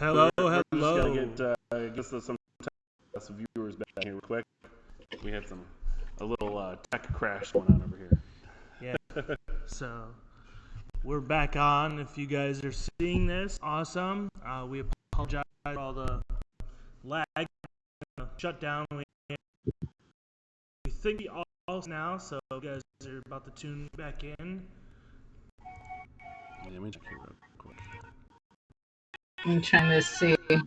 Hello, We're just hello. gonna get some viewers back here real quick. We had a little tech crash going on over here. Yeah. So we're back on. If you guys are seeing this, awesome. We apologize for all the lag, shutdown. We think we all now, so you guys are about to tune back in. Yeah, let me check here real quick. I'm trying to see. I'm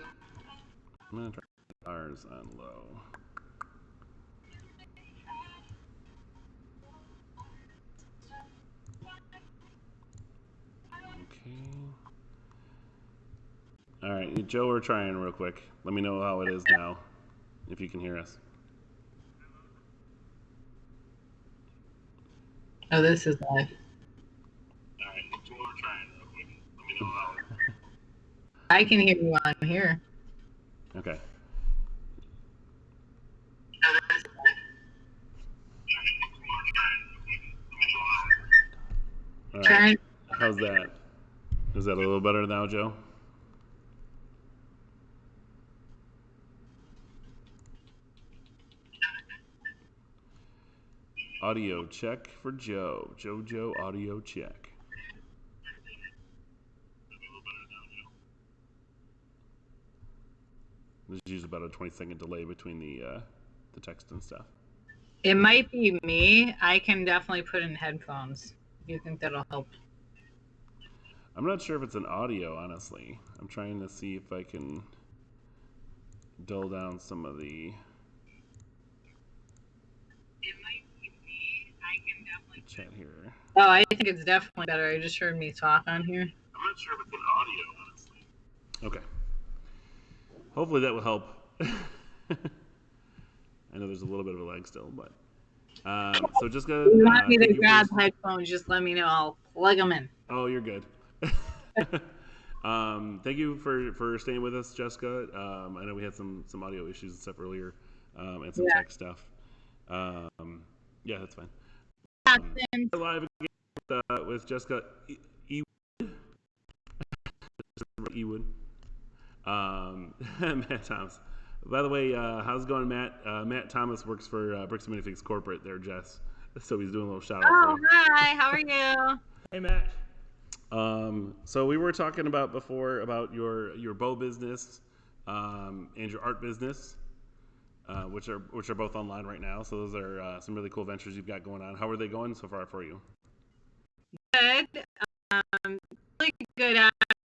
gonna try ours on low. Okay. All right, Joe, we're trying real quick. Let me know how it is now, if you can hear us. Oh, this is live. All right, Joe, we're trying real quick. Let me know how it is. I can hear you on here. Okay. All right. How's that? Is that a little better now, Joe? Audio check for Joe. Joe, audio check. There's usually about a 20-second delay between the text and stuff. It might be me. I can definitely put in headphones. You think that'll help? I'm not sure if it's an audio, honestly. I'm trying to see if I can dull down some of the... It might be me. I can definitely chat here. Oh, I think it's definitely better. I just heard me talk on here. I'm not sure if it's an audio, honestly. Okay. Hopefully that will help. I know there's a little bit of a lag still, but... so just go... If you want me to grab headphones, just let me know. I'll plug them in. Oh, you're good. Thank you for staying with us, Jessica. I know we had some audio issues and stuff earlier, and some tech stuff. Yeah, that's fine. We're live again with Jessica Ewud. Matt Thomas. By the way, how's it going, Matt? Matt Thomas works for Bricks and Minifigs Corporate there, Jess. So he's doing a little shout out for you. Hi. How are you? Hey, Matt. So we were talking about before about your bow business and your art business, which are both online right now. So those are some really cool ventures you've got going on. How are they going so far for you? Good. Really good.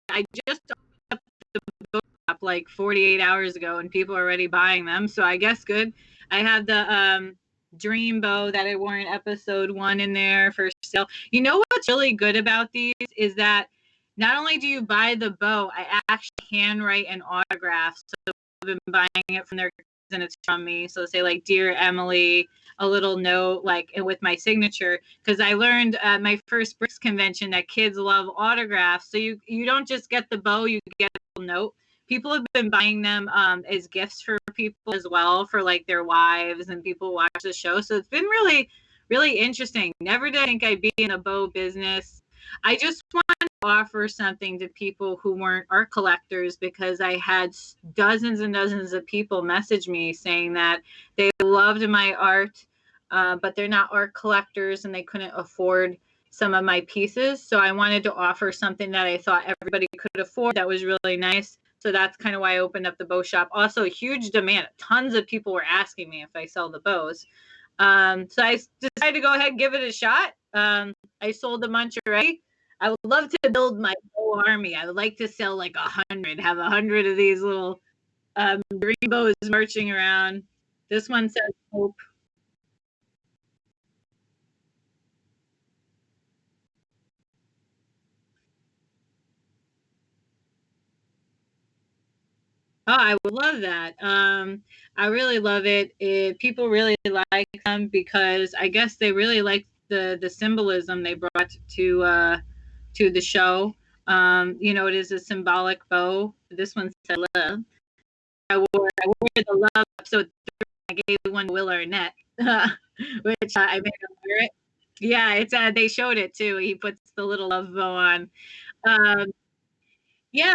I just up the book up like 48 hours ago, and people are already buying them. So I guess good. I have the dream bow that I wore in episode 1 in there for sale. You know what's really good about these is that not only do you buy the bow, I actually handwrite an autograph. So I've been buying it from their kids and it's from me. So say like, "Dear Emily," a little note like with my signature, because I learned at my first Bricks convention that kids love autographs. So you don't just get the bow, you get a little note. People have been buying them as gifts for people as well, for like their wives and people who watch the show. So it's been really, really interesting. Never did I think I'd be in a bow business. I just want to offer something to people who weren't art collectors, because I had dozens and dozens of people message me saying that they loved my art, but they're not art collectors and they couldn't afford some of my pieces. So I wanted to offer something that I thought everybody could afford that was really nice. So that's kind of why I opened up the bow shop. Also, a huge demand. Tons of people were asking me if I sell the bows. So I decided to go ahead and give it a shot. I sold a bunch already. I would love to build my bow army. I would like to sell like 100, have 100 of these little green bows marching around. This one says hope. Oh, I would love that. I really love it. People really like them because I guess they really like the symbolism they brought to the show. It is a symbolic bow. This one said love. I wore the love episode 3. I gave one to Will Arnett, which I made him wear it. Yeah, it's they showed it too. He puts the little love bow on. Yeah,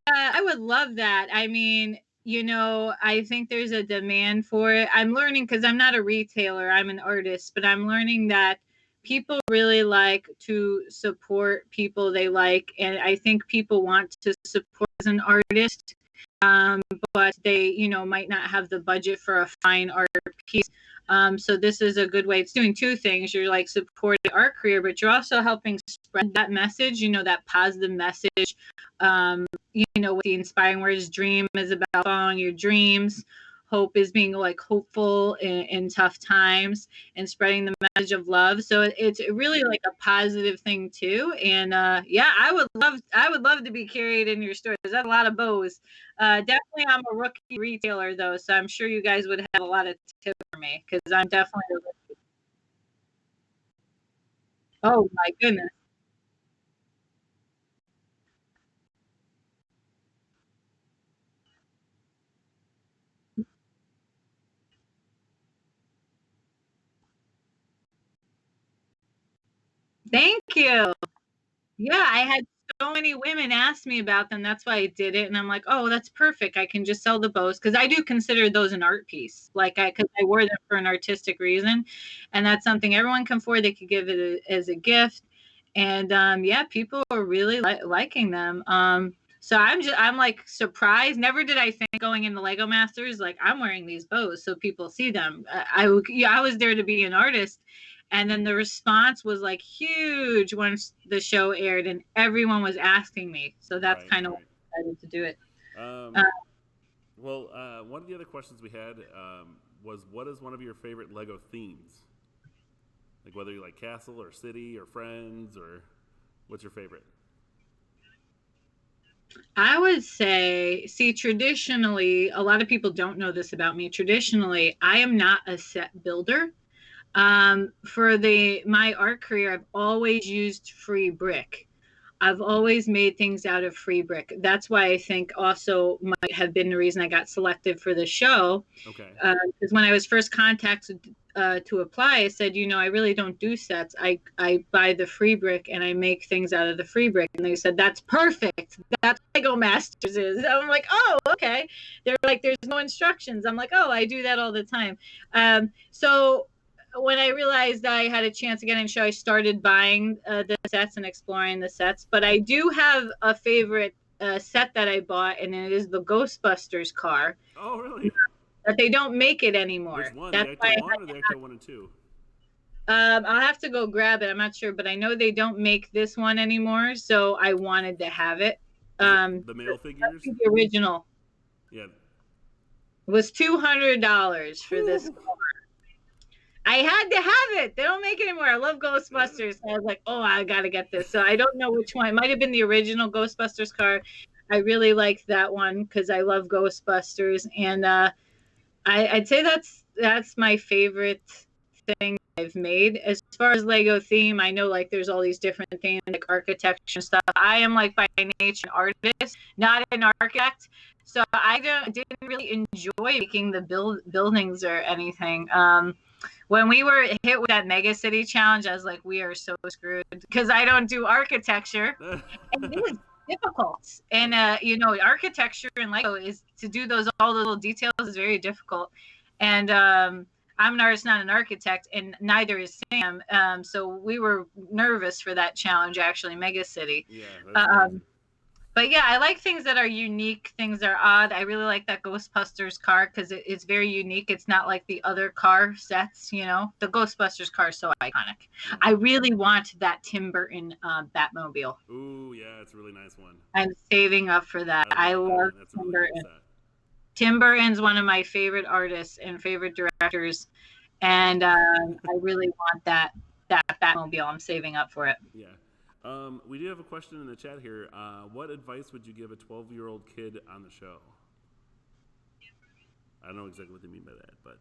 I would love that. I mean, I think there's a demand for it. I'm learning because I'm not a retailer, I'm an artist, but I'm learning that people really like to support people they like, and I think people want to support as an artist, um, but they, might not have the budget for a fine art piece. So this is a good way. It's doing two things. You're like supporting art career, but you're also helping spread that message, that positive message. With the inspiring words, dream is about following your dreams. Hope is being like hopeful in tough times and spreading the message of love. So it's really like a positive thing too. And yeah, I would love to be carried in your stores. That's a lot of bows. Definitely, I'm a rookie retailer though, so I'm sure you guys would have a lot of tips for me because I'm definitely a rookie. Oh my goodness. Thank you. Yeah, I had so many women ask me about them. That's why I did it. And I'm like, oh, that's perfect. I can just sell the bows because I do consider those an art piece. Like because I wore them for an artistic reason, and that's something everyone can afford. They could give it as a gift, and yeah, people are really liking them. So I'm like surprised. Never did I think going into Lego Masters like I'm wearing these bows so people see them. Yeah, I was there to be an artist, and then the response was like huge once the show aired, and everyone was asking me. So that's Right, kind of why right. I decided to do it. Uh, Um, well, one of the other questions we had was, what is one of your favorite Lego themes? Like whether you like castle or city or friends or what's your favorite? I would say, see, traditionally, a lot of people don't know this about me. Traditionally, I am not a set builder. For my art career, I've always used free brick. I've always made things out of free brick. That's why I think also might have been the reason I got selected for the show. Okay. Because when I was first contacted to apply, I said, I really don't do sets. I buy the free brick and I make things out of the free brick. And they said, that's perfect. That's what Lego Masters is. I'm like, oh, okay. They're like, there's no instructions. I'm like, oh, I do that all the time. So when I realized I had a chance to get in the show, I started buying the sets and exploring the sets. But I do have a favorite set that I bought, and it is the Ghostbusters car. Oh, really? But they don't make it Which anymore. one? The That's why Ecto One or the Ecto One and Two? I'll have to go grab it. I'm not sure, but I know they don't make this one anymore, so I wanted to have it. Is it Um, the male I figures? think the original Yeah. was $200 for this. Whew. I had to have it. They don't make it anymore. I love Ghostbusters. So I was like, oh, I gotta get this. So I don't know which one. It might have been the original Ghostbusters car. I really liked that one because I love Ghostbusters, and I'd say that's my favorite thing I've made. As far as Lego theme, I know like there's all these different things like architecture and stuff. I am like by nature an artist, not an architect. So didn't really enjoy making the buildings or anything. When we were hit with that mega city challenge, I was like, we are so screwed because I don't do architecture, and it is difficult. And architecture and Lego is to do all the little details is very difficult. And I'm an artist, not an architect, and neither is Sam. So we were nervous for that challenge, actually, Mega City. Yeah, that's Um, crazy. but yeah, I like things that are unique, things that are odd. I really like that Ghostbusters car because it's very unique. It's not like the other car sets, The Ghostbusters car is so iconic. I really want that Tim Burton Batmobile. Ooh, yeah, it's a really nice one. I'm saving up for that. I I love that love one. That's a Tim really cool Burton. set. Tim Burton's one of my favorite artists and favorite directors, and I really want that Batmobile. I'm saving up for it. Yeah. We do have a question in the chat here. What advice would you give a 12-year-old kid on the show? I don't know exactly what they mean by that, but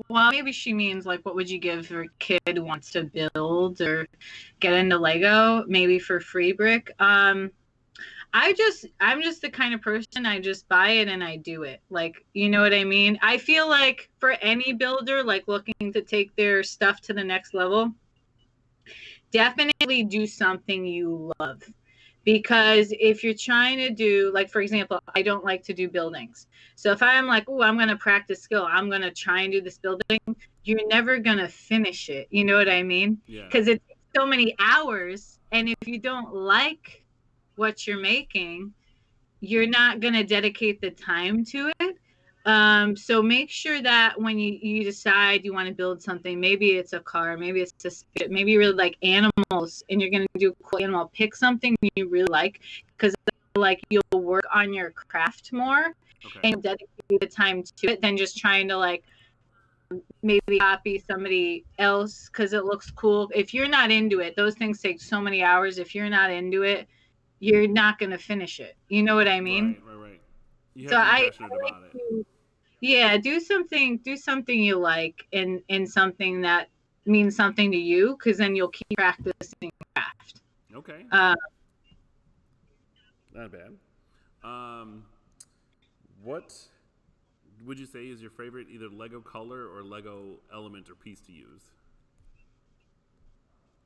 Well, maybe she means like, what would you give her kid who wants to build or get into Lego? Maybe for free brick. I'm just the kind of person I just buy it and I do it. Like, you know what I mean? I feel like for any builder like looking to take their stuff to the next level, definitely do something you love Because if you're trying to do, like, for example, I don't like to do buildings. So if I'm like, oh, I'm going to practice skill, I'm going to try and do this building, you're never going to finish it. You know what I mean? Yeah. Because it's so many hours. And if you don't like what you're making, you're not going to dedicate the time to it. So make sure that when you decide you want to build something, maybe it's a car, maybe it's a spaceship, maybe you really like animals and you're going to do a cool animal, pick something you really like, because like you'll work on your craft more and dedicate the time to it than just trying to like maybe copy somebody else because it looks cool. If you're not into it, those things take so many hours. If you're not into it, you're not going to finish it. You know what I mean? Right. You have So to be I passionate like about it. yeah, do something you like and something that means something to you, because then you'll keep practicing craft. Okay. Not bad. What would you say is your favorite either Lego color or Lego element or piece to use?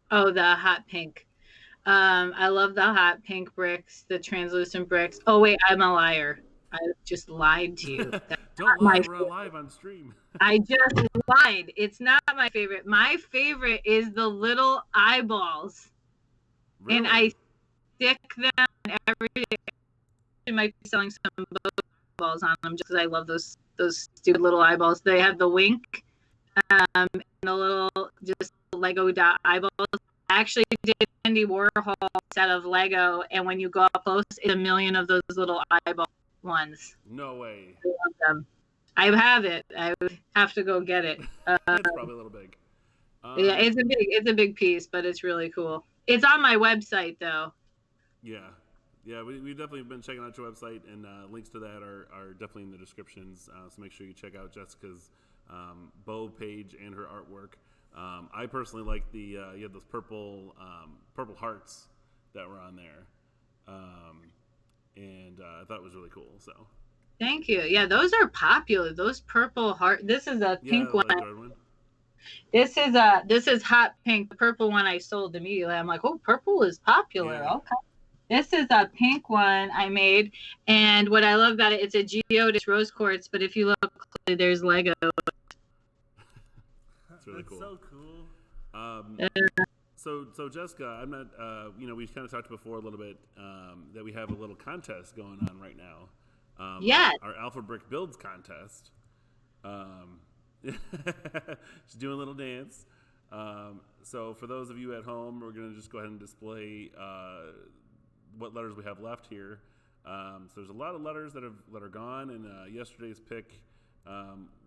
Oh, the hot pink. I love the hot pink bricks, the translucent bricks. Oh wait, I'm a liar. I just lied to you. That's Don't not lie, my we're favorite. live on stream. I just lied. It's not my favorite. My favorite is the little eyeballs. Really? And I stick them every day. I might be selling some eyeballs on them just because I love those stupid little eyeballs. They have the wink and the little just Lego dot eyeballs. I actually did Andy Warhol set of Lego, and when you go up close, it's a million of those little eyeball ones. No way. I love them. I have it. I would have to go get it. That's probably a little big. Yeah, it's a big piece, but it's really cool. It's on my website though. Yeah, we've definitely been checking out your website, and links to that are definitely in the descriptions. So make sure you check out Jessica's bow page and her artwork. I personally like the you have those purple hearts that were on there, and I thought it was really cool. So Thank you. Yeah, those are popular. Those purple heart. This is a pink one. This is hot pink. The purple one I sold immediately. I'm like, oh, purple is popular. Yeah. Okay. This is a pink one I made, and what I love about it, it's a geodes rose quartz. But if you look closely, there's Lego. That's really cool. So cool. So Jessica, I'm not. We kind of talked before a little bit that we have a little contest going on right now. Yes. Our Alpha Brick Builds contest. She's doing a little dance. So for those of you at home, we're going to just go ahead and display what letters we have left here. So there's a lot of letters that are gone, and yesterday's pick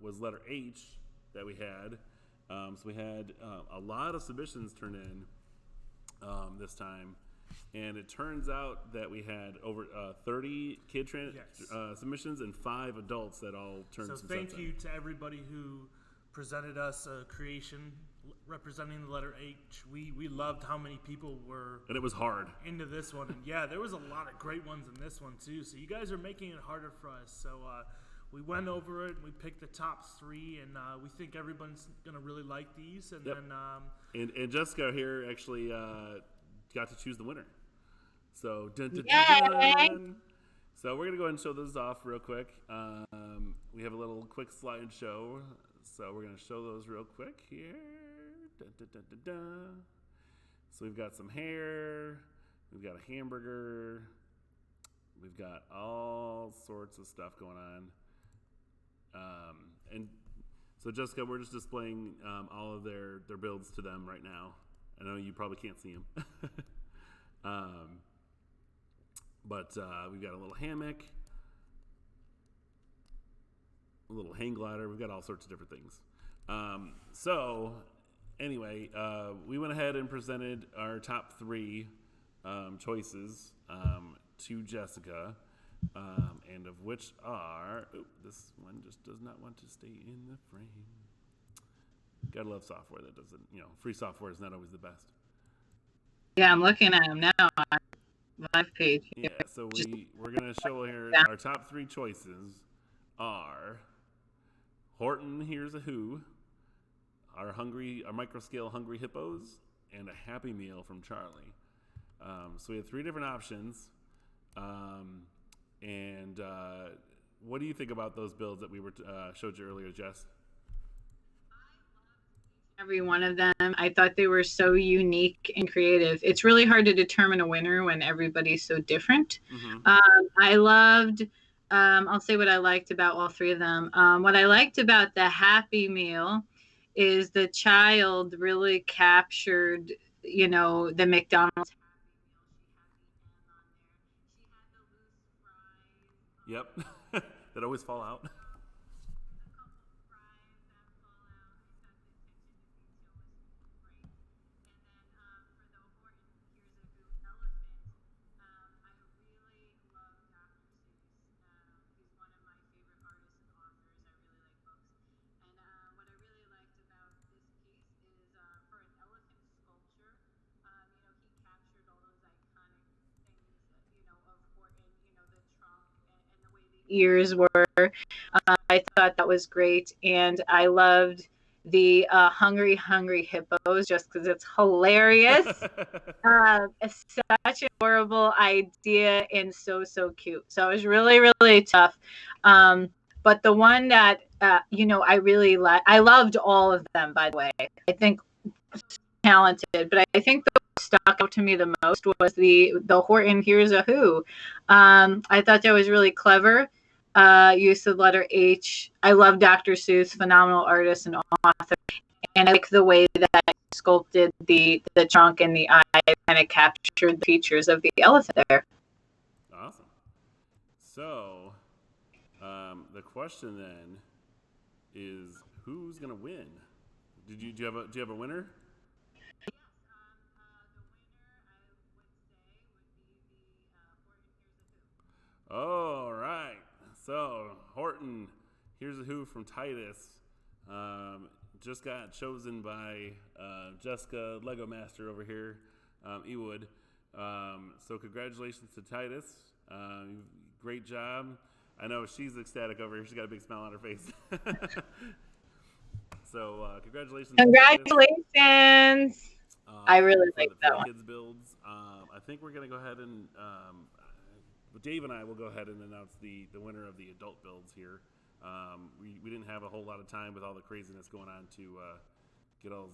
was letter H that we had. So we had a lot of submissions turned in this time. And it turns out that we had over 30 kid submissions and 5 adults that all turned some stuff in. So thank you in. to everybody who presented us a creation representing the letter H. We loved how many people were... And it was hard. ...into this one. And yeah, there was a lot of great ones in this one too. So you guys are making it harder for us. So we went over it and we picked the top 3, and we think everyone's going to really like these. And then... And Jessica here actually got to choose the winner. So, dun, dun, Yay! dun, dun. So we're gonna go ahead and show those off real quick. We have a little quick slideshow, so we're gonna show those real quick here. Dun, dun, dun, dun, dun. So we've got some hair, we've got a hamburger, we've got all sorts of stuff going on. And so Jessica, we're just displaying all of their builds to them right now. I know you probably can't see them. But we've got a little hammock, a little hang glider. We've got all sorts of different things. So anyway, we went ahead and presented our top 3 choices to Jessica, and of which are, this one just does not want to stay in the frame. Gotta love software that doesn't, free software is not always the best. Yeah, I'm looking at them now on live page. Yeah, so we're going to show here our top 3 choices are Horton Here's a Who, our micro-scale Hungry Hippos, and a Happy Meal from Charlie. So we had 3 different options. And what do you think about those builds that we were showed you earlier, Jess? Every one of them. I thought they were so unique and creative. It's really hard to determine a winner when everybody's so different. I loved, I'll say what I liked about all 3 of them. What I liked about the Happy Meal is the child really captured, the McDonald's. Yep. That always fall out. Ears were. I thought that was great, and I loved the hungry hippos just because it's hilarious. It's such an adorable idea and so cute. So it was really tough. But the one that I really I loved all of them, by the way. I think talented, but I think the stuck out to me the most was the Horton Here's a Who. I thought that was really clever. Use of letter H. I love Dr. Seuss, phenomenal artist and author, and I like the way that he sculpted the trunk and the eye, kind of captured the features of the elephant there. Awesome. So, the question then is, who's gonna win? Do you have a winner? All right. So Horton, Here's a Who from Titus, just got chosen by Jessica LEGO Master over here, Ewud. So congratulations to Titus. Great job. I know she's ecstatic over here. She's got a big smile on her face. So congratulations. Congratulations. I really like that one. Kids builds. I think we're gonna go ahead and Dave and I will go ahead and announce the winner of the adult builds here. We didn't have a whole lot of time with all the craziness going on to get all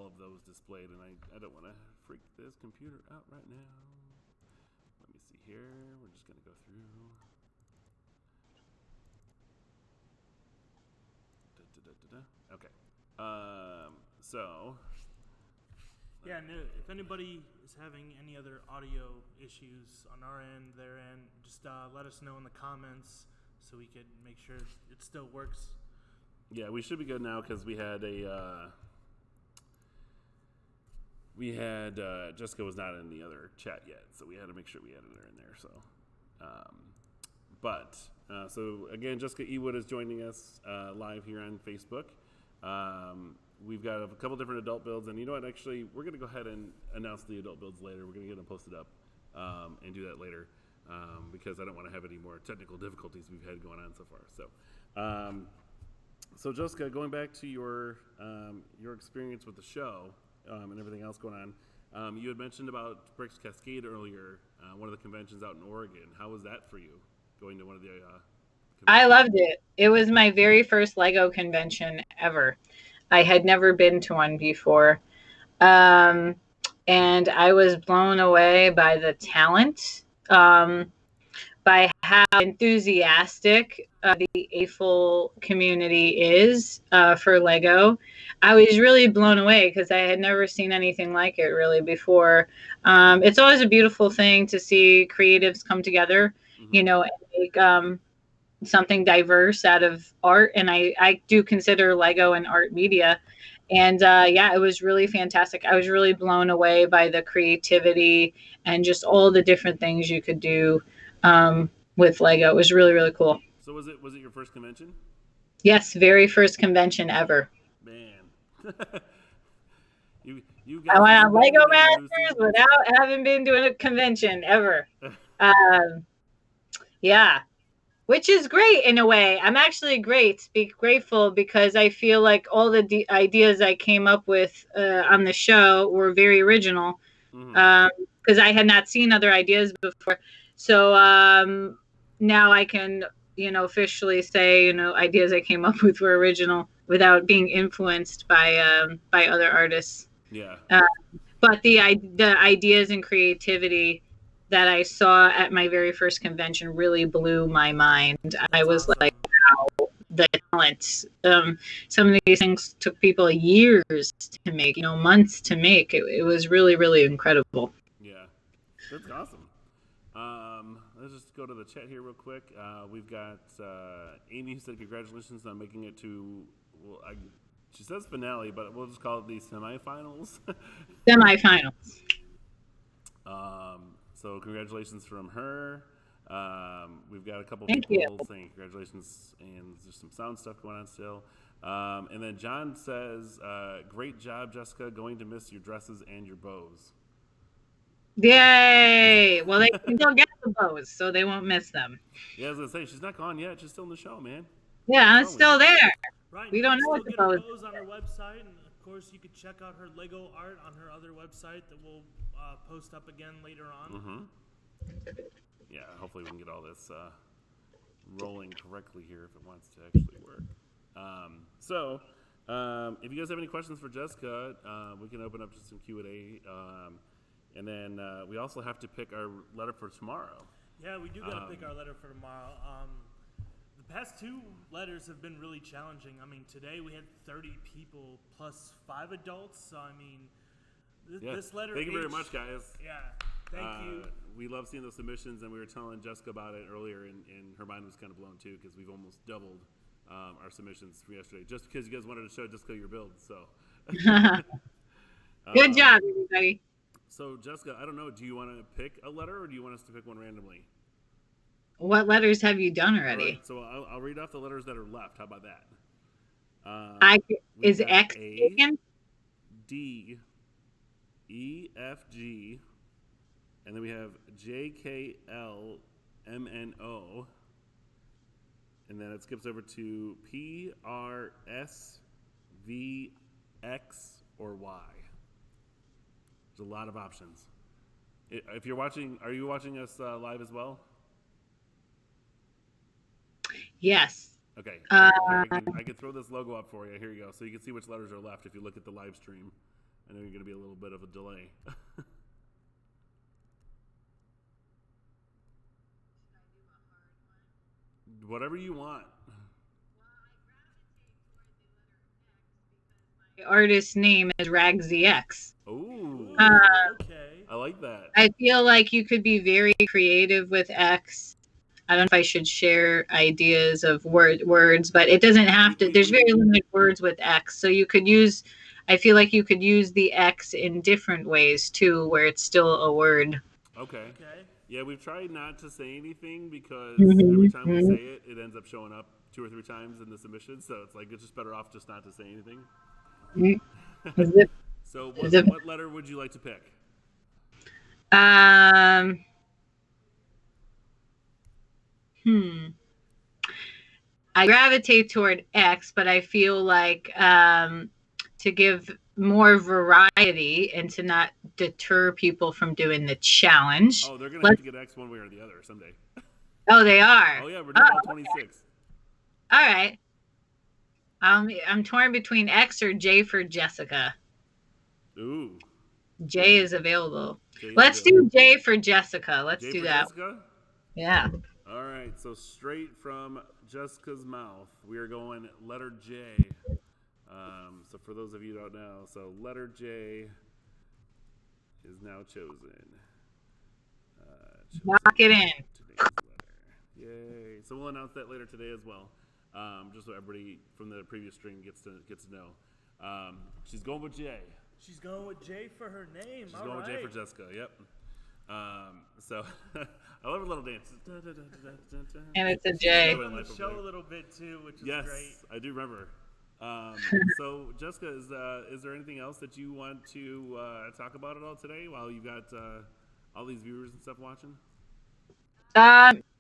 of those displayed, and I don't want to freak this computer out right now. Let me see here. We're just gonna go through. Okay. So. Yeah, and if anybody is having any other audio issues on our end, their end, just let us know in the comments so we could make sure it still works. Yeah, we should be good now because we had Jessica was not in the other chat yet, so we had to make sure we added her in there. So, so again, Jessica Ewud is joining us live here on Facebook. We've got a couple different adult builds, and you know what? Actually, we're going to go ahead and announce the adult builds later. We're going to get them posted up and do that later because I don't want to have any more technical difficulties we've had going on so far. So Jessica, going back to your experience with the show and everything else going on, you had mentioned about Bricks Cascade earlier, one of the conventions out in Oregon. How was that for you, going to one of the conventions? I loved it. It was my very first LEGO convention ever. I had never been to one before. And I was blown away by the talent, by how enthusiastic the AFL community is for LEGO. I was really blown away because I had never seen anything like it really before. It's always a beautiful thing to see creatives come together, and make something diverse out of art, and I do consider LEGO an art media, and it was really fantastic. I was really blown away by the creativity and just all the different things you could do with LEGO. It was really cool. So was it your first convention? Yes, very first convention ever. Man. I went on LEGO Masters without having been to a convention ever. Yeah. Which is great in a way. I'm actually grateful because I feel like all the ideas I came up with on the show were very original. because I had not seen other ideas before. So now I can, officially say, ideas I came up with were original without being influenced by other artists. Yeah. But the ideas and creativity that I saw at my very first convention really blew my mind. I was awesome. like, wow, the talent. Some of these things took people years to make, months to make. It was really, really incredible. Yeah, that's awesome. Let's just go to the chat here real quick. We've got Amy who said congratulations on making it to, well, she says finale, but we'll just call it the semifinals. Semifinals. So congratulations from her. We've got a couple Thank people you. saying congratulations, and there's some sound stuff going on still. And then John says, great job, Jessica. Going to miss your dresses and your bows. Yay! Well, they can still get the bows, so they won't miss them. Yeah, I was gonna say she's not gone yet. She's still in the show, man. Yeah, I'm still there. Right. We you don't can know what still the get her bows bows on her website, and of course you could check out her Lego art on her other website that we'll post up again later on. Mm-hmm. Yeah, hopefully we can get all this rolling correctly here if it wants to actually work. If you guys have any questions for Jessica, we can open up to some Q&A. And then we also have to pick our letter for tomorrow. Yeah, we do got to pick our letter for tomorrow. The past two letters have been really challenging. I mean, today we had 30 people plus 5 adults. So, I mean, this letter Thank you very much, guys. Yeah, thank you. We love seeing those submissions, and we were telling Jessica about it earlier, and her mind was kind of blown, too, because we've almost doubled our submissions from yesterday, just because you guys wanted to show Jessica your build. So, Good job, everybody. So, Jessica, I don't know. Do you want to pick a letter, or do you want us to pick one randomly? What letters have you done already? Right, so I'll read off the letters that are left. How about that? Is X taken? D, E, F, G, and then we have J, K, L, M, N, O, and then it skips over to P, R, S, V, X, or Y. There's a lot of options. If you're watching, are you watching us live as well? Yes. Okay. I can throw this logo up for you. Here you go. So you can see which letters are left if you look at the live stream. I know you're going to be a little bit of a delay. Whatever you want. The artist's name is Ragzy X. Ooh. Okay. I like that. I feel like you could be very creative with X. I don't know if I should share ideas of words, but it doesn't have to. There's very limited words with X. So you could use, I feel like you could use the X in different ways too, where it's still a word. Okay. Yeah, we've tried not to say anything because every time we say it, it ends up showing up 2 or 3 times in the submission. So it's like, it's just better off just not to say anything. So what letter would you like to pick? I gravitate toward X, but I feel like to give more variety and to not deter people from doing the challenge. Oh, they're going to have to get X one way or the other someday. Oh, they are? Oh, yeah, we're doing all 26. All right. I'm torn between X or J for Jessica. Ooh. J is available. Let's do J for Jessica. Let's do that. Jessica? Yeah. All right, so straight from Jessica's mouth, we are going letter J. So for those of you who don't know, so letter J is now chosen. Lock it in. Today's letter. Yay! So we'll announce that later today as well, just so everybody from the previous stream gets to know. She's going with J. She's going with J for her name. She's going with J for Jessica. Yep. So I love her little dance. And it's a J. On the show a little bit too, which is great. Yes, I do remember. So Jessica, is there anything else that you want to talk about at all today while you've got all these viewers and stuff watching?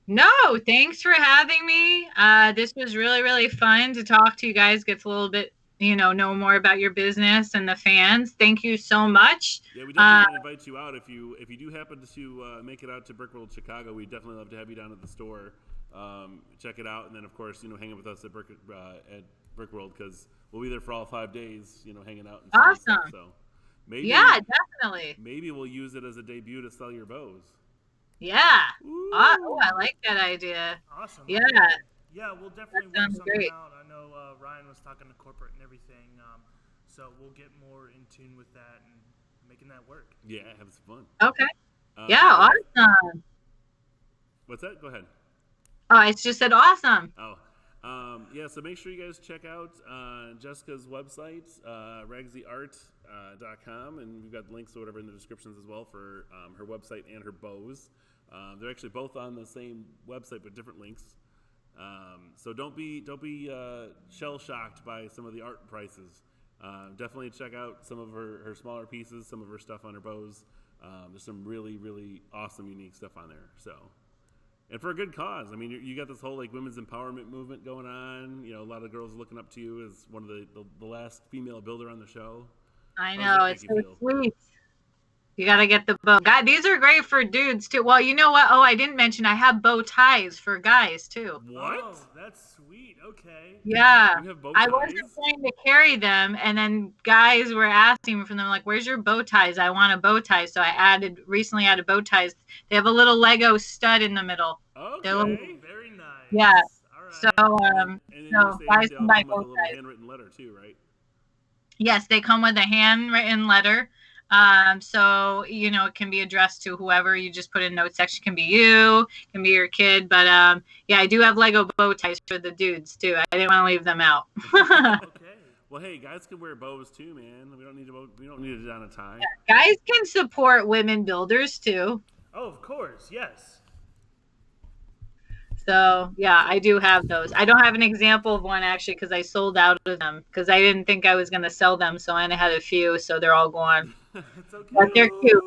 No, thanks for having me. This was really, really fun to talk to you guys. Gets a little bit know more about your business and the fans. Thank you so much. Yeah, we definitely want to invite you out if you do happen to make it out to Brickworld Chicago. We'd definitely love to have you down at the store. Check it out, and then of course hang out with us at Brickworld because we'll be there for all 5 days. Hanging out and Awesome. stuff. So maybe Definitely. maybe we'll use it as a debut to sell your bows. Yeah. Oh, I like that idea. Awesome. Yeah. Yeah, we'll definitely work sounds something great. out. I know Ryan was talking to corporate and everything, so we'll get more in tune with that and making that work. Yeah, have some fun. Okay. Yeah, awesome. What's that? Go ahead. Oh, I just said awesome. Oh, yeah. So make sure you guys check out Jessica's website, ragzyart.com, and we've got links or whatever in the descriptions as well for her website and her bows. They're actually both on the same website but different links. So don't be shell shocked by some of the art prices. Definitely check out some of her smaller pieces, some of her stuff on her bows. There's some really, really awesome, unique stuff on there. So, and for a good cause. I mean, you got this whole women's empowerment movement going on. A lot of girls looking up to you as one of the last female builder on the show. I know, it's so sweet. You got to get the bow. God, these are great for dudes too. Well, you know what? Oh, I didn't mention I have bow ties for guys too. What? Oh, that's sweet. Okay. Yeah. You have bow ties? I wasn't trying to carry them, and then guys were asking for them, like, "Where's your bow ties? I want a bow tie." So I recently added bow ties. They have a little Lego stud in the middle. Okay. Very nice. Yeah. All right. So guys can buy bow ties. Handwritten letter too, right? Yes, they come with a handwritten letter. So it can be addressed to whoever. You just put in note section. It can be you, it can be your kid, but yeah, I do have Lego bow ties for the dudes too. I didn't want to leave them out. Okay. Well, hey, guys can wear bows too, man. We don't need it down a tie. Yeah, guys can support women builders too. Oh, of course, yes. So yeah, I do have those. I don't have an example of one actually because I sold out of them because I didn't think I was going to sell them. So I only had a few, so they're all gone. It's okay. But they're cute.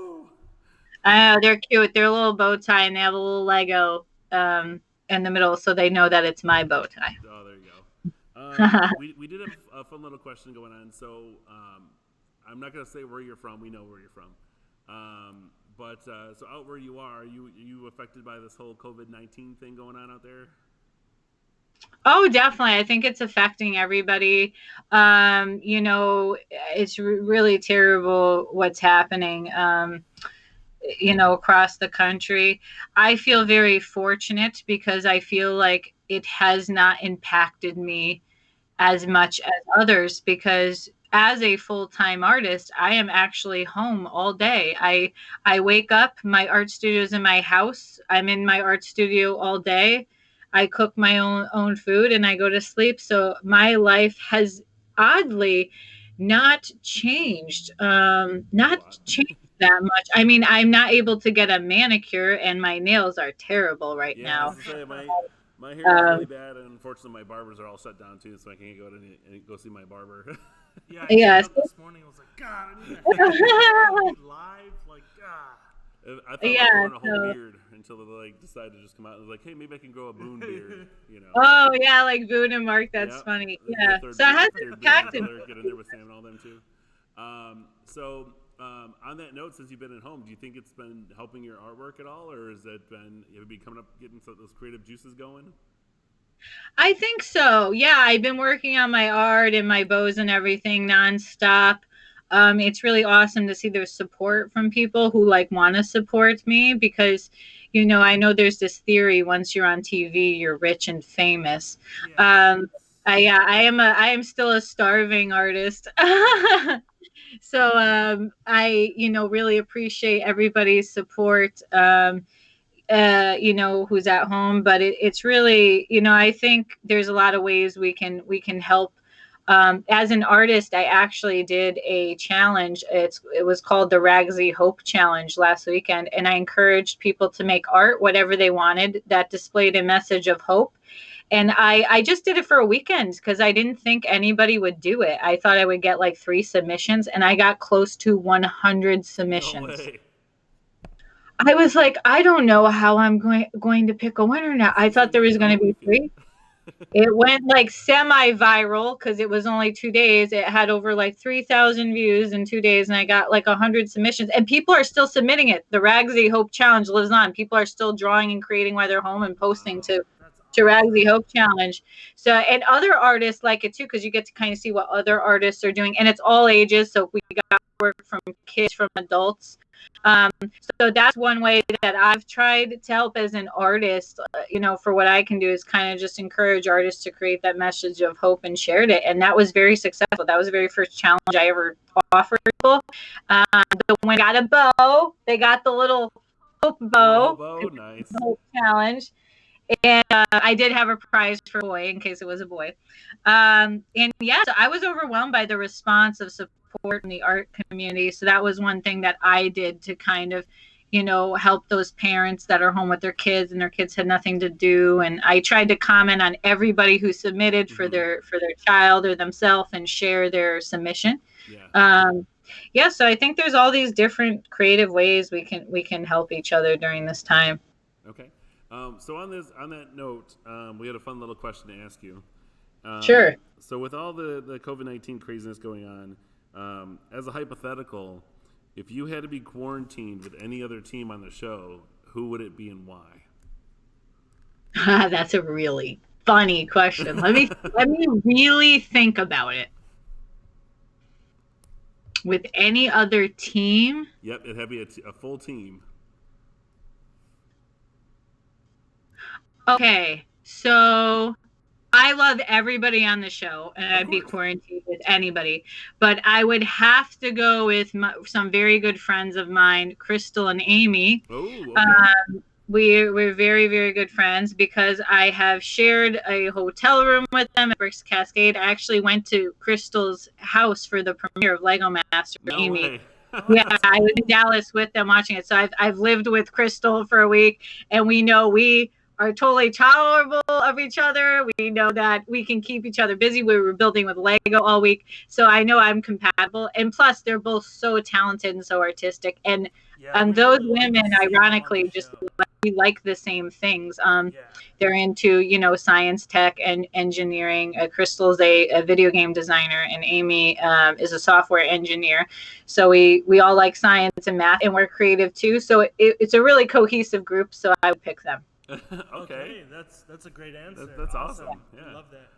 I know, they're cute. They're a little bow tie and they have a little Lego in the middle, so they know that it's my bow tie. Oh, there you go. We did have a fun little question going on. So I'm not going to say where you're from. We know where you're from. But so out where you are you affected by this whole COVID-19 thing going on out there? Oh, definitely. I think it's affecting everybody. It's really terrible what's happening, across the country. I feel very fortunate because I feel like it has not impacted me as much as others because as a full-time artist, I am actually home all day. I wake up, my art studio is in my house. I'm in my art studio all day. I cook my own food and I go to sleep. So my life has oddly not changed. Not changed that much. I mean, I'm not able to get a manicure and my nails are terrible right now. I was gonna say, my hair is really bad, and unfortunately, my barbers are all shut down too, so I can't go and go see my barber. Yeah. I woke up this morning. I was like, God, I need to be live. Like, God. I thought I was growing a whole beard until they decided to just come out and was like, hey, maybe I can grow a Boone beard. Oh yeah, like Boone and Mark. That's funny. Yeah. So how has it impacted? Get in there with Sam and all them too. On that note, since you've been at home, do you think it's been helping your artwork at all, or have you been coming up getting those creative juices going? I think so. Yeah, I've been working on my art and my bows and everything nonstop. It's really awesome to see there's support from people who want to support me because, I know there's this theory once you're on TV, you're rich and famous. Yeah. I am still a starving artist. So I really appreciate everybody's support. Who's at home, but it's really, I think there's a lot of ways we can help. As an artist, I actually did a challenge. It was called the Ragzy Hope Challenge last weekend, and I encouraged people to make art, whatever they wanted, that displayed a message of hope. And I just did it for a weekend because I didn't think anybody would do it. I thought I would get 3 submissions, and I got close to 100 submissions. No way. I was like, I don't know how I'm going to pick a winner now. I thought there was going to be 3. It went like semi-viral because it was only 2 days. It had over like 3,000 views in 2 days, and I got like 100 submissions. And people are still submitting it. The Ragzy Hope Challenge lives on. People are still drawing and creating while they're home and posting to Ragzy Hope Challenge. So, and other artists like it too, because you get to kind of see what other artists are doing, and it's all ages. So we got work from kids, from adults. So that's one way that I've tried to help as an artist. For what I can do is kind of just encourage artists to create that message of hope and shared it. And that was very successful. That was the very first challenge I ever offered people. When I got a bow, they got the little hope bow. Nice. The hope challenge. And I did have a prize for a boy in case it was a boy. And yeah, so I was overwhelmed by the response of support in the art community. So that was one thing that I did to kind of, help those parents that are home with their kids and their kids had nothing to do. And I tried to comment on everybody who submitted for their child or themselves and share their submission. Yeah. So I think there's all these different creative ways we can help each other during this time. Okay. So on that note, we had a fun little question to ask you. Sure. So with all the COVID-19 craziness going on, as a hypothetical, if you had to be quarantined with any other team on the show, who would it be and why? That's a really funny question. Let me really think about it. With any other team? Yep, it'd have to be a full team. Okay, so I love everybody on the show, and I'd be quarantined with anybody. But I would have to go with some very good friends of mine, Crystal and Amy. Oh, okay. We're very, very good friends because I have shared a hotel room with them at Bricks Cascade. I actually went to Crystal's house for the premiere of LEGO Masters for Amy. Way. Yeah, I was in Dallas with them watching it. So I've lived with Crystal for a week, and we know we are totally tolerable of each other. We know that we can keep each other busy. We were building with Lego all week, so I know I'm compatible. And plus, they're both so talented and so artistic. And those women, ironically, just we like the same things. They're into science, tech, and engineering. Crystal's a video game designer, and Amy is a software engineer. So we all like science and math, and we're creative too. So it's a really cohesive group. So I would pick them. Okay, that's a great answer. That's awesome. Yeah. Love that.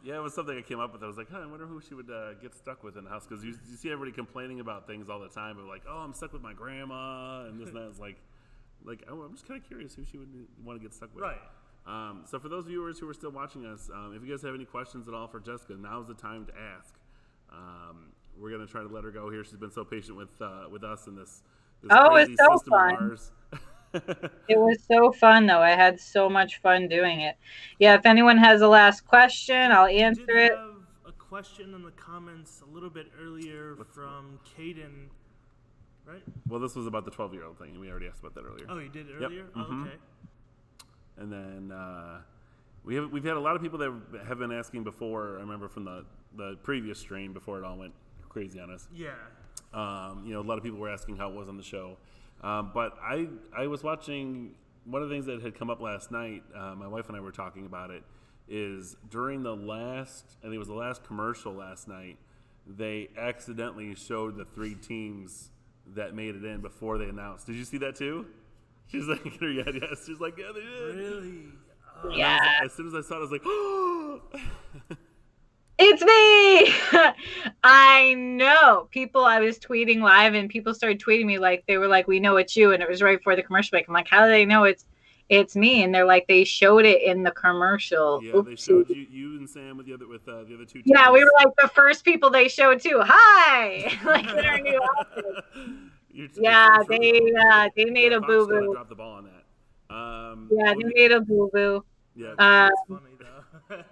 Yeah, it was something I came up with. I was like, I wonder who she would get stuck with in the house, because you see everybody complaining about things all the time, but like, oh, I'm stuck with my grandma, and this and that. It's like, oh, I'm just kind of curious who she would want to get stuck with. Right. So for those viewers who are still watching us, if you guys have any questions at all for Jessica, now's the time to ask. We're gonna try to let her go here. She's been so patient with us in this crazy it's so system fun. of ours. It was so fun, though. I had so much fun doing it. Yeah, if anyone has a last question, I'll answer it. We did have a question in the comments a little bit earlier from Caden, right? Well, this was about the 12-year-old thing, and we already asked about that earlier. Oh, you did earlier? Yep. Oh, okay. And then we've had a lot of people that have been asking before. I remember from the previous stream before it all went crazy on us. Yeah. A lot of people were asking how it was on the show. But I was watching, one of the things that had come up last night, my wife and I were talking about it, is during the last commercial last night, they accidentally showed the 3 teams that made it in before they announced. Did you see that too? She's like, yes. She's like, yeah, they did. Really? Yeah. As soon as I saw it, I was like, oh! It's me! I know. I was tweeting live, and people started tweeting me like, they were like, we know it's you, and it was right before the commercial break. I'm like, how do they know it's me? And they're like, they showed it in the commercial. Yeah, Oopsie. They showed you and Sam with the other 2 teams. Yeah, we were like the first people they showed too. Hi! Like in our new outfit. They made a boo boo. Dropped the ball on that. They made a boo boo. Yeah, that's funny though.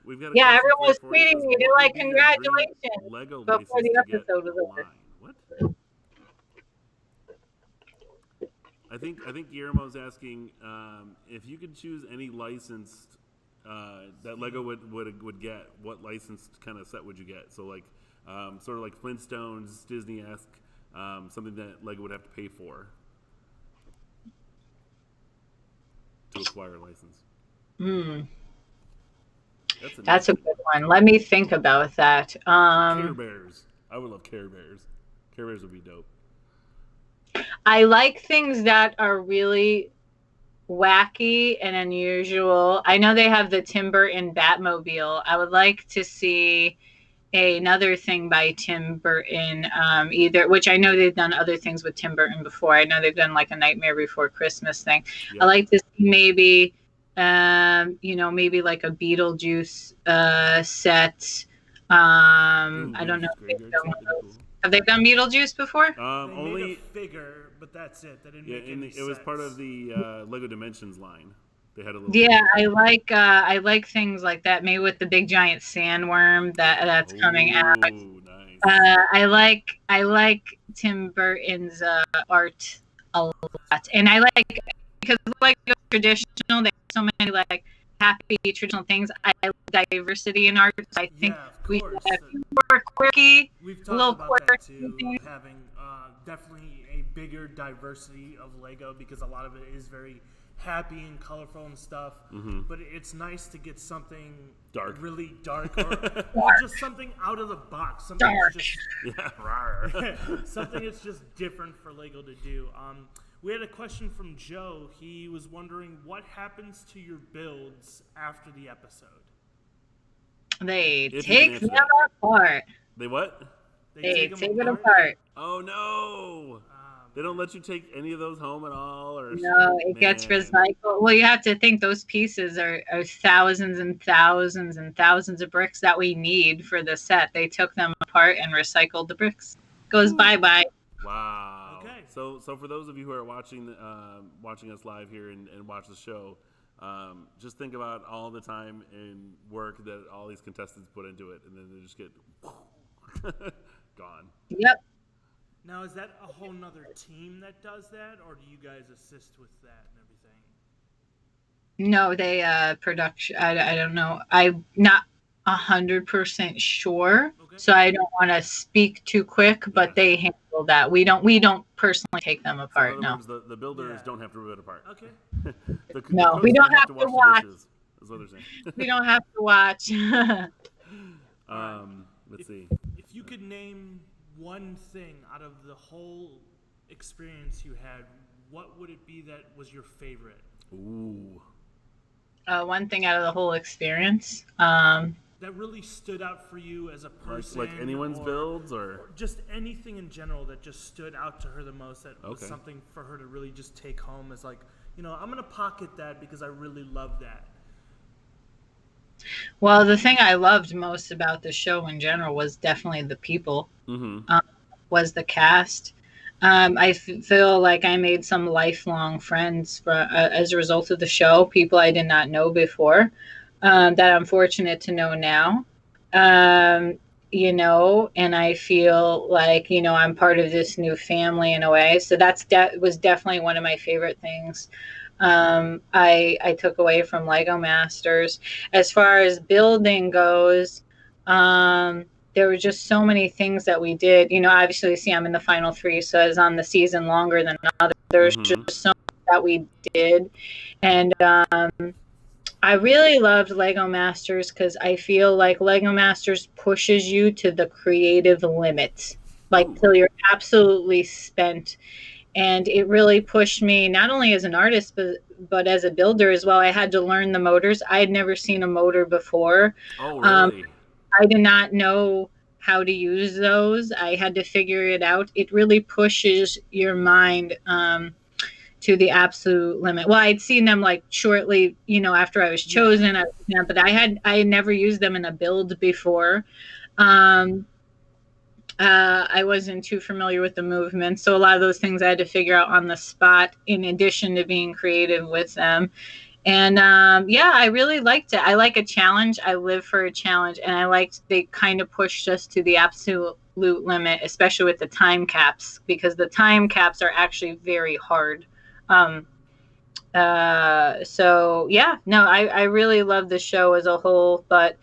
We've got everyone was tweeting me. They're like, congratulations. Lego before the episode was over. What? I think Guillermo's asking if you could choose any licensed that Lego would get, what licensed kind of set would you get? So like sort of like Flintstones, Disney-esque, something that Lego would have to pay for to acquire a license. That's a good one. Let me think about that. Care Bears. I would love Care Bears. Care Bears would be dope. I like things that are really wacky and unusual. I know they have the Tim Burton Batmobile. I would like to see another thing by Tim Burton, either, which I know they've done other things with Tim Burton before. I know they've done like a Nightmare Before Christmas thing. Yep. I like to see maybe, maybe like a Beetlejuice set. I don't know if they've done one of those. Have they done Beetlejuice before? Only made a figure, but that's it. They didn't make any it was part of the Lego Dimensions line. They had a little. Yeah, I like things like that. Maybe with the big giant sandworm that's coming out. Nice. I like Tim Burton's art a lot, and I like because like traditional. They have so many like happy traditional things. I like diversity in art. So I think we should have more quirky, we've talked about that too, having definitely a bigger diversity of Lego because a lot of it is very happy and colorful and stuff. Mm-hmm. But it's nice to get something dark, really dark, or just something out of the box. Something dark. Something that's just different for Lego to do. We had a question from Joe. He was wondering what happens to your builds after the episode. They take them apart. They what? They take it apart. Oh no! They don't let you take any of those home at all, or no? It gets recycled. Well, you have to think those pieces are thousands and thousands and thousands of bricks that we need for the set. They took them apart and recycled the bricks. Goes bye. Wow. Okay. So for those of you who are watching us live here and watch the show, just think about all the time and work that all these contestants put into it, and then they just get gone. Yep. Now, is that a whole nother team that does that, or do you guys assist with that and everything? No, they production. I don't know. I'm not 100% sure, so I don't want to speak too quick. But they handle that. We don't personally take them apart. So in other words, the builders don't have to rip it apart. Okay. No, we don't have to watch. Is what they're saying. We don't have to watch. Let's see. If you could name one thing out of the whole experience you had, what would it be that was your favorite? Ooh. One thing out of the whole experience. That really stood out for you as a person. Like anyone's builds or just anything in general that just stood out to her the most, that was something for her to really just take home as like, I'm going to pocket that because I really love that. Well, the thing I loved most about the show in general was definitely the people, was the cast. I feel like I made some lifelong friends as a result of the show, people I did not know before, that I'm fortunate to know now. And I feel like, I'm part of this new family in a way. So that was definitely one of my favorite things I took away from LEGO Masters. As far as building goes, there were just so many things that we did. Obviously, see, I'm in the final 3, so I was on the season longer than others. There's just so much that we did. And I really loved LEGO Masters because I feel like LEGO Masters pushes you to the creative limit, till you're absolutely spent. And it really pushed me, not only as an artist, but as a builder as well. I had to learn the motors. I had never seen a motor before. Oh, really? I did not know how to use those. I had to figure it out. It really pushes your mind to the absolute limit. Well, I'd seen them shortly, after I was chosen, but I had never used them in a build before. I wasn't too familiar with the movement, so a lot of those things I had to figure out on the spot, in addition to being creative with them. And I really liked it. I like a challenge. I live for a challenge, and I liked they kind of pushed us to the absolute limit, especially with the time caps, because the time caps are actually very hard. I really love the show as a whole, but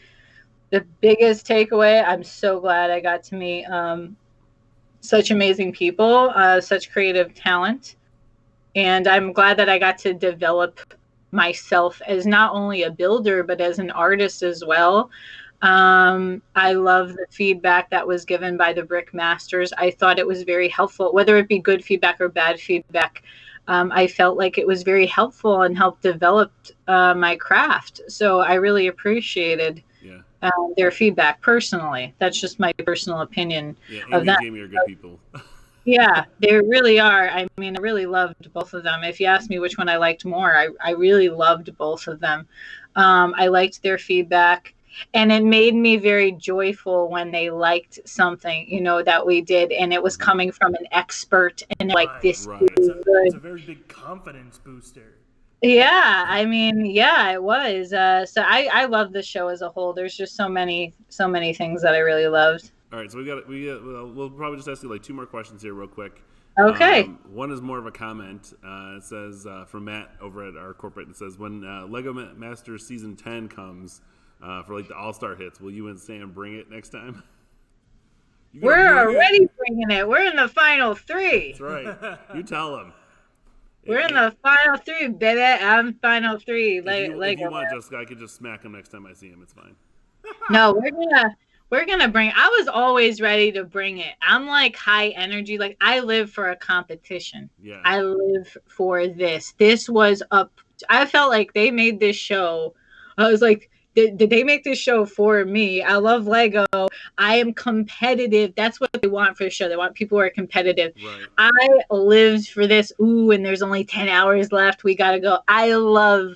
the biggest takeaway, I'm so glad I got to meet such amazing people, such creative talent. And I'm glad that I got to develop myself as not only a builder but as an artist as well. I love the feedback that was given by the Brick Masters. I thought it was very helpful, whether it be good feedback or bad feedback. I felt like it was very helpful and helped develop my craft. So I really appreciated their feedback personally. That's just my personal opinion of Amy and that. Jamie are good people. Yeah, they really are. I mean, I really loved both of them. If you ask me which one I liked more, I really loved both of them. I liked their feedback, and it made me very joyful when they liked something, that we did, and it was coming from an expert, and like this Right. is It's a good. very big confidence booster. Yeah, I mean, yeah, it was. So I love the show as a whole. There's just so many things that I really loved. All right, so we'll probably just ask you like two more questions here, real quick. Okay. One is more of a comment. It says from Matt over at our corporate. It says, when Lego Masters season 10 comes for like the All Star hits, will you and Sam bring it next time? We're already bringing it. We're in the final 3. That's right. You tell them. We're in the final 3, baby. I'm final 3. If you want, Jessica, I could just smack him next time I see him. It's fine. No, we're gonna bring. I was always ready to bring it. I'm like high energy. Like I live for a competition. Yeah. I live for this. This was up. I felt like they made this show. I was like, did they make this show for me? I love Lego. I am competitive. That's what they want for the show. They want people who are competitive. Right. I lived for this. Ooh, and there's only 10 hours left. We gotta go. I love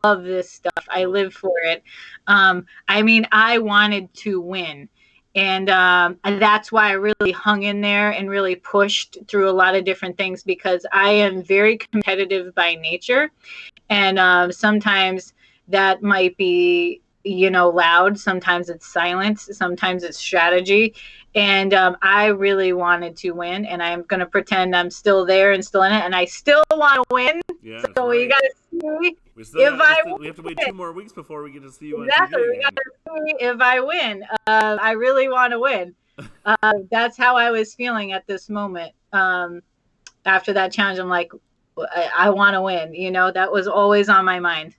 this stuff. I live for it. I mean, I wanted to win. And that's why I really hung in there and really pushed through a lot of different things, because I am very competitive by nature. And sometimes that might be, loud. Sometimes it's silence. Sometimes it's strategy. And I really wanted to win, and I'm going to pretend I'm still there and still in it, and I still want to win. Yeah, so right. we got to see we have to wait 2 more weeks before we get to see you exactly. on TV. We got to see if I win. I really want to win. That's how I was feeling at this moment. After that challenge, I'm like, I want to win. That was always on my mind.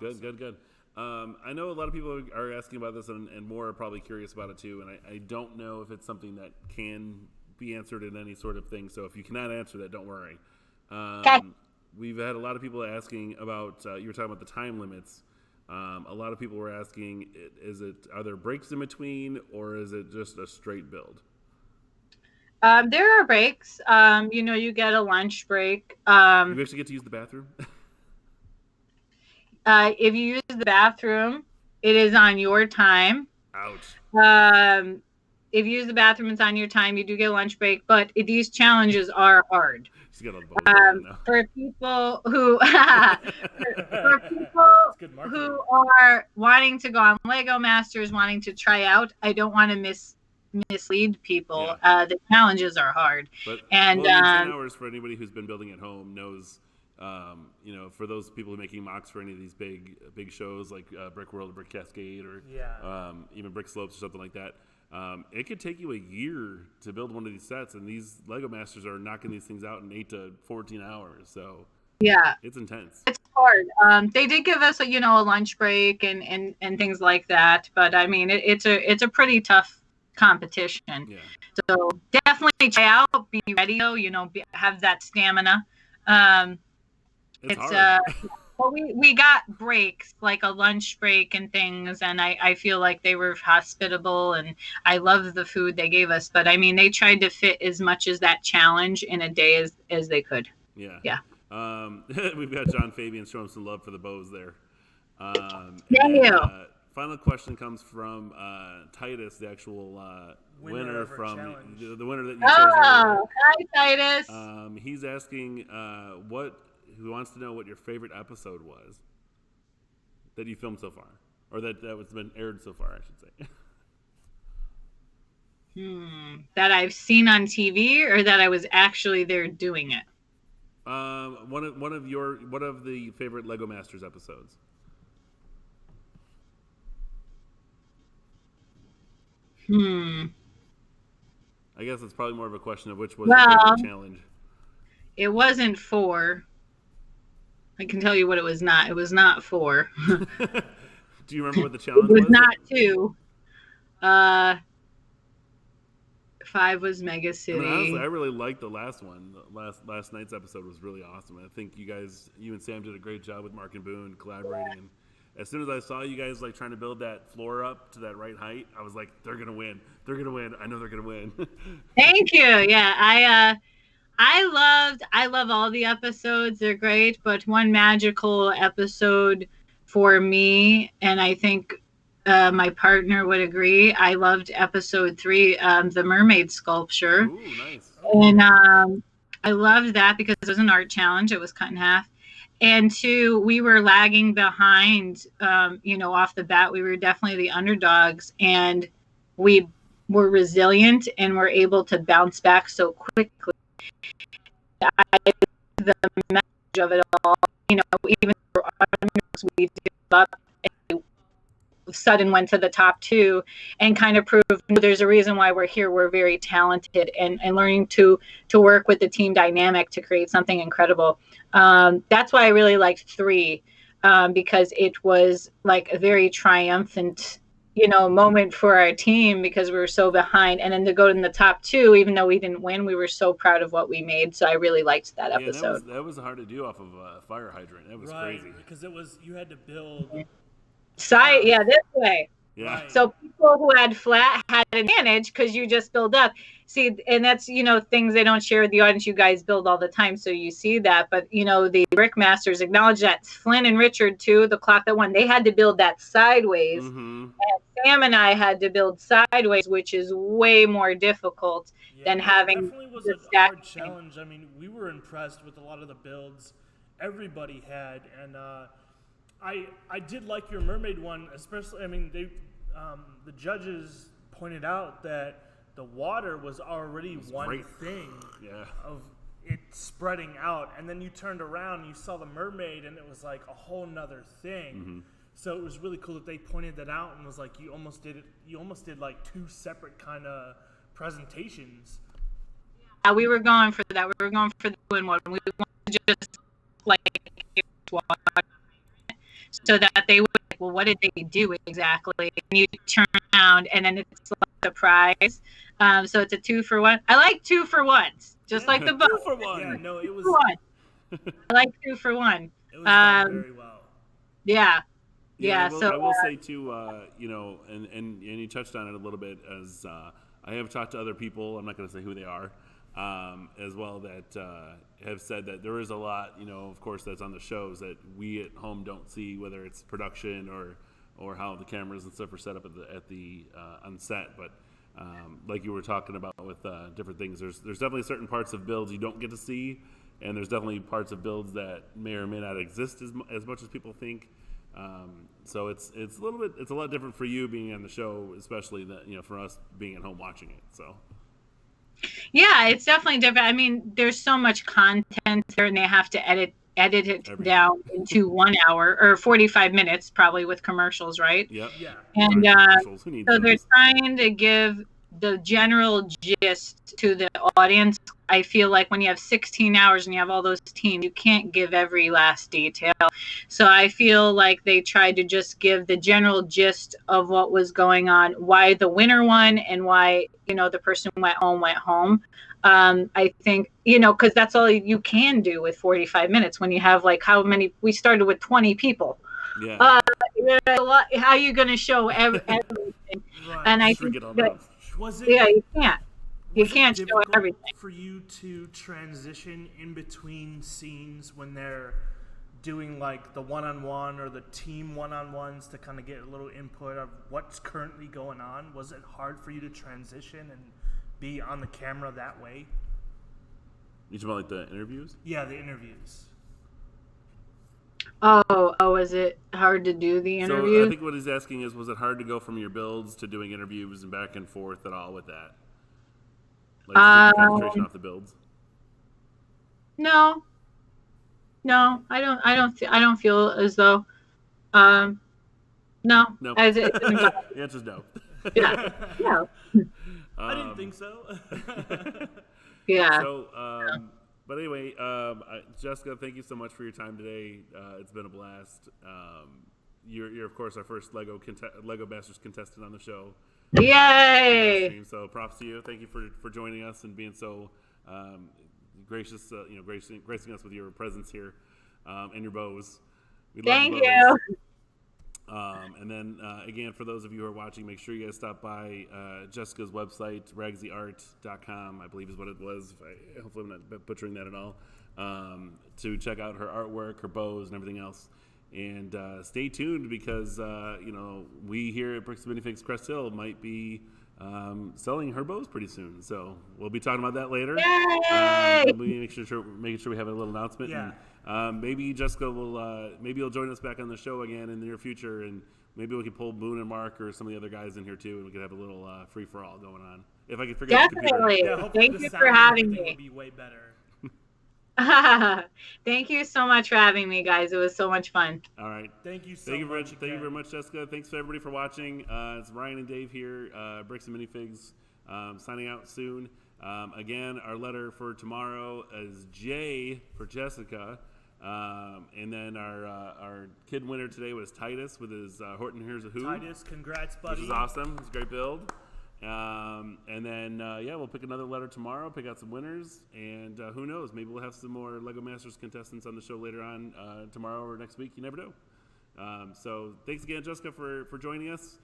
Good. I know a lot of people are asking about this, and more are probably curious about it too. And I don't know if it's something that can be answered in any sort of thing. So if you cannot answer that, don't worry. Okay. We've had a lot of people asking about. You were talking about the time limits. A lot of people were asking, are there breaks in between, or is it just a straight build? There are breaks. You get a lunch break. You actually get to use the bathroom? If you use the bathroom, it is on your time. Ouch. If you use the bathroom, it's on your time. You do get a lunch break, but these challenges are hard. For people who who are wanting to go on Lego Masters, wanting to try out, I don't want to mislead people. Yeah. The challenges are hard. But 10 hours for anybody who's been building at home knows. For those people making mocks for any of these big shows like Brick World or Brick Cascade or even Brick Slopes or something like that, it could take you a year to build one of these sets, and these Lego Masters are knocking these things out in 8 to 14 hours. So yeah, it's intense. It's hard. They did give us a lunch break and things like that, but I mean it's a pretty tough competition. Yeah. So definitely try out, be ready, have that stamina. It's hard. Well, we got breaks, like a lunch break and things, and I feel like they were hospitable, and I love the food they gave us. But I mean, they tried to fit as much as that challenge in a day as they could. Yeah. We've got John Fabian showing some love for the bows there. Thank you. Final question comes from Titus, the actual winner from the winner that you chose earlier. Hi, Titus. He's asking who wants to know what your favorite episode was that you filmed so far, or that was been aired so far, I should say. That I've seen on TV, or that I was actually there doing it. One of the favorite Lego Masters episodes. I guess it's probably more of a question of which was your favorite challenge. It wasn't 4. I can tell you what it was not. It was not 4. Do you remember what the It challenge was was? not 2. 5 was Mega I City. mean, honestly, I really liked the last one. Last night's episode was really awesome. I think you and Sam did a great job with Mark and Boone collaborating. And as soon as I saw you guys like trying to build that floor up to that right height, I was like, they're gonna win. They're gonna win. I know they're gonna win. Thank you. Yeah, I love all the episodes. They're great, but one magical episode for me, and I think my partner would agree. I loved episode 3, the mermaid sculpture. Ooh, nice. And I loved that because it was an art challenge. It was cut in half. And 2, we were lagging behind, off the bat. We were definitely the underdogs, and we were resilient and were able to bounce back so quickly. The message of it all, even for underdogs, we did up and sudden went to the top 2 and kind of proved there's a reason why we're here. We're very talented and learning to work with the team dynamic to create something incredible. That's why I really liked 3, because it was like a very triumphant moment for our team because we were so behind, and then to go in the top 2, even though we didn't win, we were so proud of what we made. So I really liked that episode. That was hard to do off of a fire hydrant. That was crazy because you had to build this way. Yeah. So people who had flat had an advantage because you just build up. See, and that's, things they don't share with the audience. You guys build all the time, so you see that. But, the Brick Masters acknowledge that. Flynn and Richard, too, the clock that won, they had to build that sideways. Mm-hmm. And Sam and I had to build sideways, which is way more difficult than having it definitely was the a hard challenge. I mean, we were impressed with a lot of the builds everybody had. And I did like your mermaid one, especially. I mean, the judges pointed out that the water was already one thing of it spreading out, and then you turned around and you saw the mermaid, and it was like a whole nother thing. Mm-hmm. So it was really cool that they pointed that out and was like, you almost did like 2 separate kind of presentations. Yeah, we were going for that. We were going for the twin one. We wanted to just like water, so that they would, well, what did they do exactly? And you turn around, and then it's like a surprise. So it's a 2 for 1. I like 2 for 1s, just like the boat. 2 for 1. Yeah, no, it was. 2 for 1. I like 2 for 1. It was done very well. Yeah. I will say too, and you touched on it a little bit, as I have talked to other people. I'm not going to say who they are, as well, that have said that there is a lot, of course, that's on the shows that we at home don't see, whether it's production or how the cameras and stuff are set up on set. But like you were talking about with different things, there's definitely certain parts of builds you don't get to see, and there's definitely parts of builds that may or may not exist as much as people think. So it's a lot different for you being on the show, especially that for us being at home watching it. So yeah, it's definitely different. I mean, there's so much content there, and they have to edit it down into 1 hour or 45 minutes, probably with commercials, right? Yep. Yeah. And so they're trying to give the general gist to the audience. I feel like when you have 16 hours and you have all those teams, you can't give every last detail. So I feel like they tried to just give the general gist of what was going on, why the winner won, and why, the person went home. I think, because that's all you can do with 45 minutes when you have like how many, we started with 20 people. Yeah. How are you going to show everything? Right. And I Shrink think it all that, down. Was it? yeah, you can't. You Was it can't show difficult everything. for you to transition in between scenes when they're doing like the one-on-one or the team one-on-ones to kind of get a little input of what's currently going on? Was it hard for you to transition and be on the camera that way? You talking about like the interviews? Yeah, the interviews. Oh, is it hard to do the interview? So I think what he's asking is, was it hard to go from your builds to doing interviews and back and forth at all with that? Like to get the concentration off the builds? No, I don't feel as though. No. No. As it, The answer's no. yeah. No. I didn't think so. Yeah. So, But anyway, Jessica, thank you so much for your time today. It's been a blast. You're of course our first Lego Masters contestant on the show. Yay! So props to you. Thank you for joining us and being so gracious. Gracing us with your presence here and your bows. We love Thank your you. bows. And then again, for those of you who are watching, make sure you guys stop by Jessica's website, ragzyart.com, I believe is what it was. Hopefully I'm not butchering that at all. To check out her artwork, her bows, and everything else. And stay tuned because we here at Bricks and Minifigs Crest Hill might be selling her bows pretty soon. So we'll be talking about that later. Yay! We'll be making sure we have a little announcement. Yeah. And, maybe Jessica will maybe you'll join us back on the show again in the near future, and maybe we can pull Boone and Mark or some of the other guys in here too, and we could have a little free for all going on. If I can figure out the computer. Definitely. Yeah, hopefully Thank the you sound for and having everything me. will be way better. Thank you so much for having me, guys. It was so much fun. All right. Thank you so Thank you much. Thank you very much, Jessica. Thanks to everybody for watching. It's Ryan and Dave here, Bricks and Minifigs, signing out soon. Again, our letter for tomorrow is J for Jessica. And then our kid winner today was Titus with his Horton Here's a Who. Titus, congrats, buddy. Which is awesome. It's a great build. And then, we'll pick another letter tomorrow, pick out some winners, and who knows, maybe we'll have some more LEGO Masters contestants on the show later on tomorrow or next week. You never know. So thanks again, Jessica, for joining us.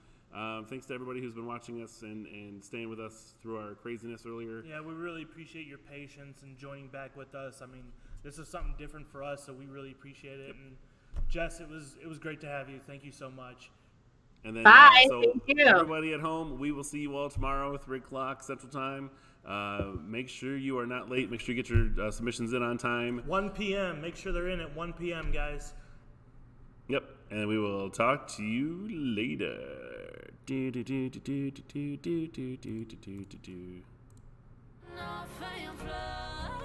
Thanks to everybody who's been watching us and staying with us through our craziness earlier. Yeah, we really appreciate your patience and joining back with us. I mean, this is something different for us, so we really appreciate it. And Jess, it was great to have you. Thank you so much. And then, Bye. So Thank you. everybody at home, we will see you all tomorrow at 3 o'clock Central Time. Make sure you are not late. Make sure you get your submissions in on time. 1 p.m. Make sure they're in at 1 p.m., guys. Yep. And we will talk to you later. Not flying fly.